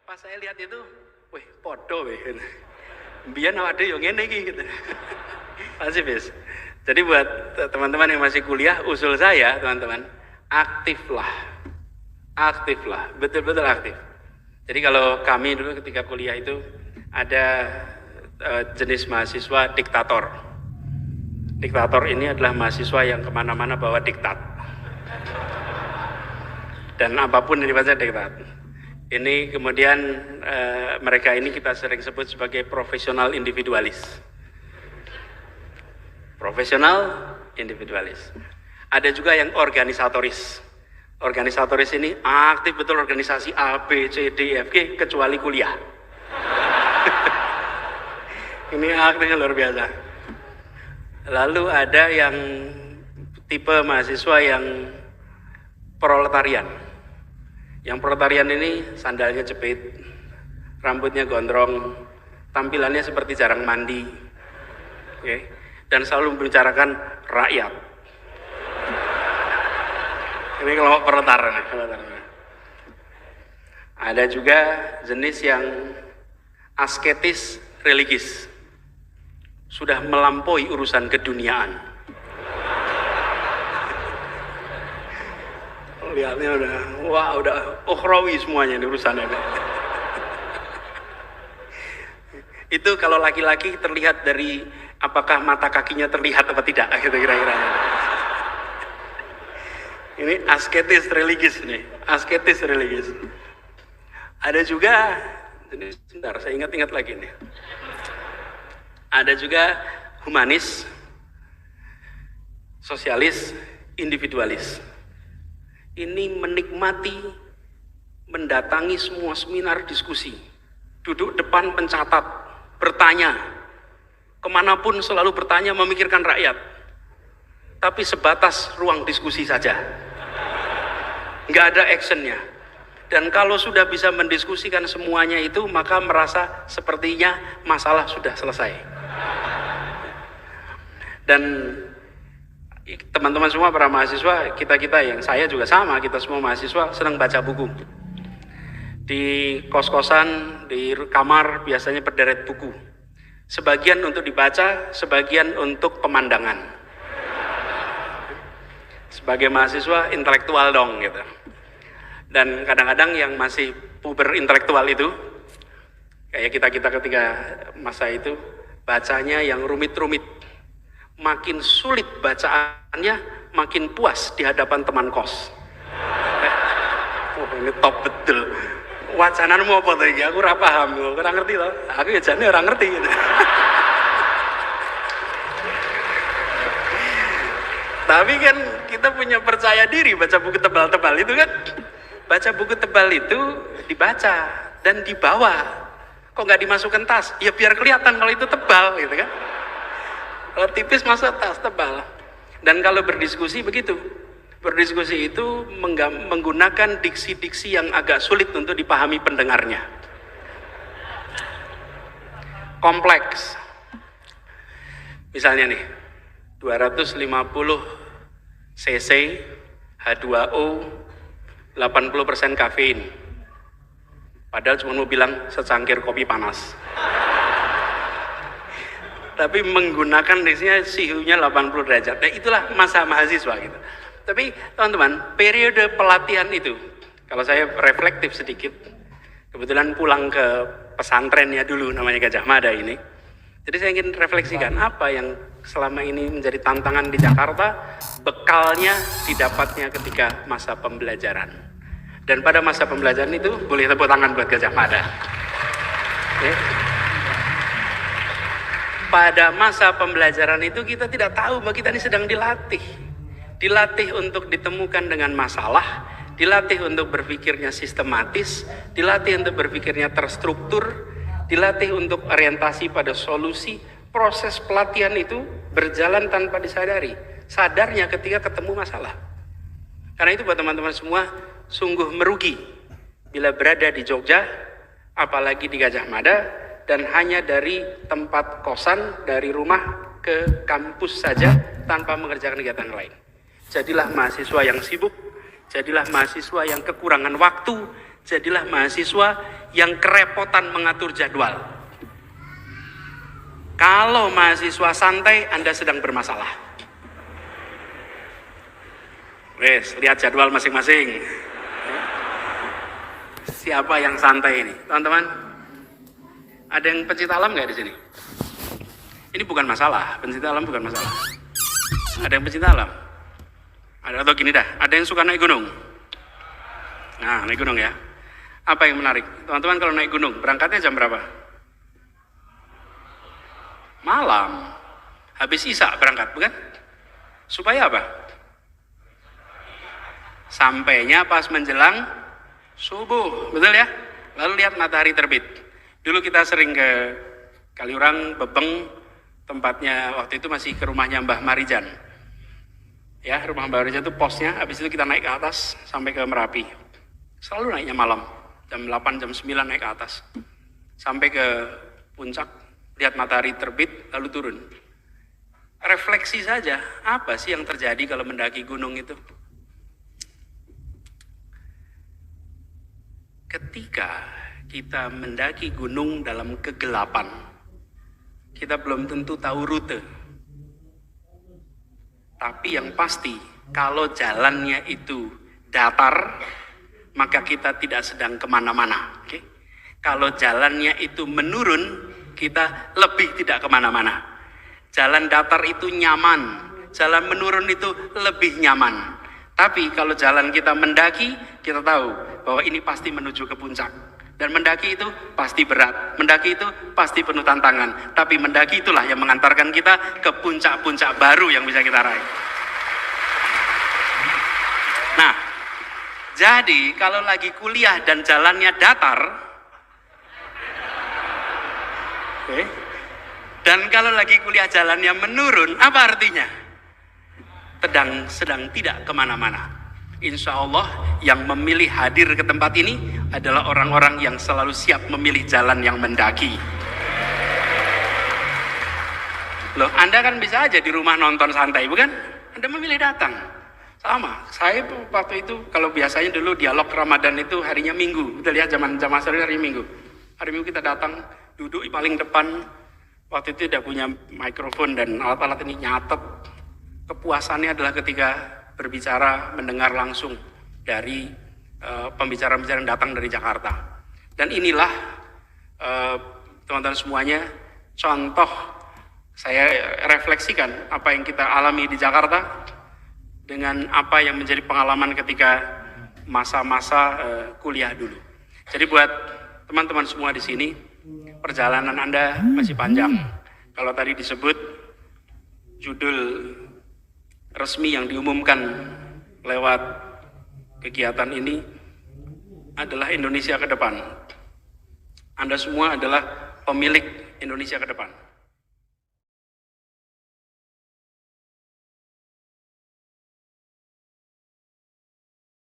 Pas saya lihat itu, wih, podo wih. Biar awak dhewe yo ngene iki gitu. Masih bis. Jadi buat teman-teman yang masih kuliah, usul saya teman-teman, aktiflah, betul-betul aktif. Jadi kalau kami dulu ketika kuliah itu ada jenis mahasiswa diktator. Diktator ini adalah mahasiswa yang kemana-mana bawa diktat. Dan apapun yang dibaca diktat. Ini kemudian mereka ini kita sering sebut sebagai profesional individualis. Profesional individualis. Ada juga yang organisatoris. Organisatoris ini aktif betul organisasi A, B, C, D, F, G kecuali kuliah. Ini aktifnya luar biasa. Lalu ada yang tipe mahasiswa yang proletarian. Yang proletarian ini sandalnya jepit, rambutnya gondrong, tampilannya seperti jarang mandi, okay? Dan selalu membicarakan rakyat. Ini kelompok proletarian. Ada juga jenis yang asketis religis, sudah melampaui urusan keduniaan. Lihatnya udah ukhrawi semuanya ini urusannya. Itu kalau laki-laki terlihat dari apakah mata kakinya terlihat apa tidak gitu kira-kira. Ini asketis religis nih, asketis religis. Ada juga, sebentar saya ingat-ingat lagi nih. Ada juga humanis, sosialis, individualis. Ini menikmati mendatangi semua seminar diskusi, duduk depan pencatat, bertanya, kemanapun selalu bertanya memikirkan rakyat, tapi sebatas ruang diskusi saja, nggak ada actionnya. Dan kalau sudah bisa mendiskusikan semuanya itu, maka merasa sepertinya masalah sudah selesai. Dan teman-teman semua para mahasiswa, kita yang saya juga sama, kita semua mahasiswa senang baca buku. Di kos-kosan, di kamar biasanya berderet buku. Sebagian untuk dibaca, sebagian untuk pemandangan. Sebagai mahasiswa intelektual dong gitu. Dan kadang-kadang yang masih puber intelektual itu, kayak kita ketika masa itu, bacanya yang rumit-rumit. Makin sulit bacaannya, makin puas di hadapan teman kos. Oh, ini top betul. Wacananmu apa tuh? Aku ora paham, ora ngerti loh. Aku ya jane ora ngerti gitu. Tapi kan kita punya percaya diri baca buku tebal-tebal itu kan. Baca buku tebal itu dibaca dan dibawa. Kok nggak dimasukkan tas? Ya biar kelihatan kalau itu tebal gitu kan. Kalau tipis masuk tas, tebal. Dan kalau berdiskusi begitu. Berdiskusi itu menggunakan diksi-diksi yang agak sulit untuk dipahami pendengarnya. Kompleks. Misalnya nih, 250 cc H2O 80% kafein. Padahal cuma mau bilang secangkir kopi panas. Tapi menggunakan diksinya suhunya 80 derajat. Nah itulah masa mahasiswa gitu. Tapi teman-teman, periode pelatihan itu, kalau saya reflektif sedikit, kebetulan pulang ke pesantrennya dulu namanya Gajah Mada ini. Jadi saya ingin refleksikan apa yang selama ini menjadi tantangan di Jakarta, bekalnya didapatnya ketika masa pembelajaran. Dan pada masa pembelajaran itu boleh tepuk tangan buat Gajah Mada. Okay. Pada masa pembelajaran itu kita tidak tahu bahwa kita ini sedang dilatih. Dilatih untuk ditemukan dengan masalah, dilatih untuk berpikirnya sistematis, dilatih untuk berpikirnya terstruktur, dilatih untuk orientasi pada solusi. Proses pelatihan itu berjalan tanpa disadari. Sadarnya ketika ketemu masalah. Karena itu buat teman-teman semua, sungguh merugi bila berada di Jogja, apalagi di Gajah Mada, dan hanya dari tempat kosan, dari rumah ke kampus saja tanpa mengerjakan kegiatan lain. Jadilah mahasiswa yang sibuk, jadilah mahasiswa yang kekurangan waktu, Jadilah mahasiswa yang kerepotan mengatur jadwal. Kalau mahasiswa santai, Anda sedang bermasalah. Wes, lihat jadwal masing-masing. Siapa yang santai ini, teman-teman? Ada yang pencinta alam nggak di sini? Ini bukan masalah, pencinta alam bukan masalah. Ada yang pencinta alam? Ada, atau gini dah, ada yang suka naik gunung? Nah, naik gunung ya. Apa yang menarik? Teman-teman kalau naik gunung, berangkatnya jam berapa? Malam. Habis isya berangkat, bukan? Supaya apa? Sampainya pas menjelang subuh, betul ya? Lalu lihat matahari terbit. Dulu kita sering ke Kaliurang, Bebeng, tempatnya waktu itu masih ke rumahnya Mbah Marijan. Ya, rumah Mbah Marijan itu posnya, habis itu kita naik ke atas sampai ke Merapi. Selalu naiknya malam. Jam 8, jam 9 naik ke atas. Sampai ke puncak, lihat matahari terbit, lalu turun. Refleksi saja, apa sih yang terjadi kalau mendaki gunung itu? Ketika kita mendaki gunung dalam kegelapan, kita belum tentu tahu rute. Tapi yang pasti, kalau jalannya itu datar, maka kita tidak sedang kemana-mana. Okay? Kalau jalannya itu menurun, kita lebih tidak kemana-mana. Jalan datar itu nyaman, jalan menurun itu lebih nyaman. Tapi kalau jalan kita mendaki, kita tahu bahwa ini pasti menuju ke puncak. Dan mendaki itu pasti berat, mendaki itu pasti penuh tantangan. Tapi mendaki itulah yang mengantarkan kita ke puncak-puncak baru yang bisa kita raih. Nah, jadi kalau lagi kuliah dan jalannya datar, okay, dan kalau lagi kuliah jalannya menurun, apa artinya? Sedang tidak kemana-mana. Insya Allah yang memilih hadir ke tempat ini adalah orang-orang yang selalu siap memilih jalan yang mendaki. Loh, Anda kan bisa aja di rumah nonton santai, bukan? Anda memilih datang. Sama, saya waktu itu kalau biasanya dulu dialog Ramadan itu harinya Minggu, betul ya, zaman asar hari Minggu. Hari Minggu kita datang, duduk di paling depan. Waktu itu tidak punya mikrofon dan alat-alat ini, nyatet. Kepuasannya adalah ketika berbicara, mendengar langsung dari pembicara-pembicara yang datang dari Jakarta. Dan inilah teman-teman semuanya contoh saya refleksikan apa yang kita alami di Jakarta dengan apa yang menjadi pengalaman ketika masa-masa kuliah dulu. Jadi buat teman-teman semua di sini, perjalanan Anda masih panjang. Kalau tadi disebut judul resmi yang diumumkan lewat kegiatan ini adalah Indonesia ke depan. Anda semua adalah pemilik Indonesia ke depan.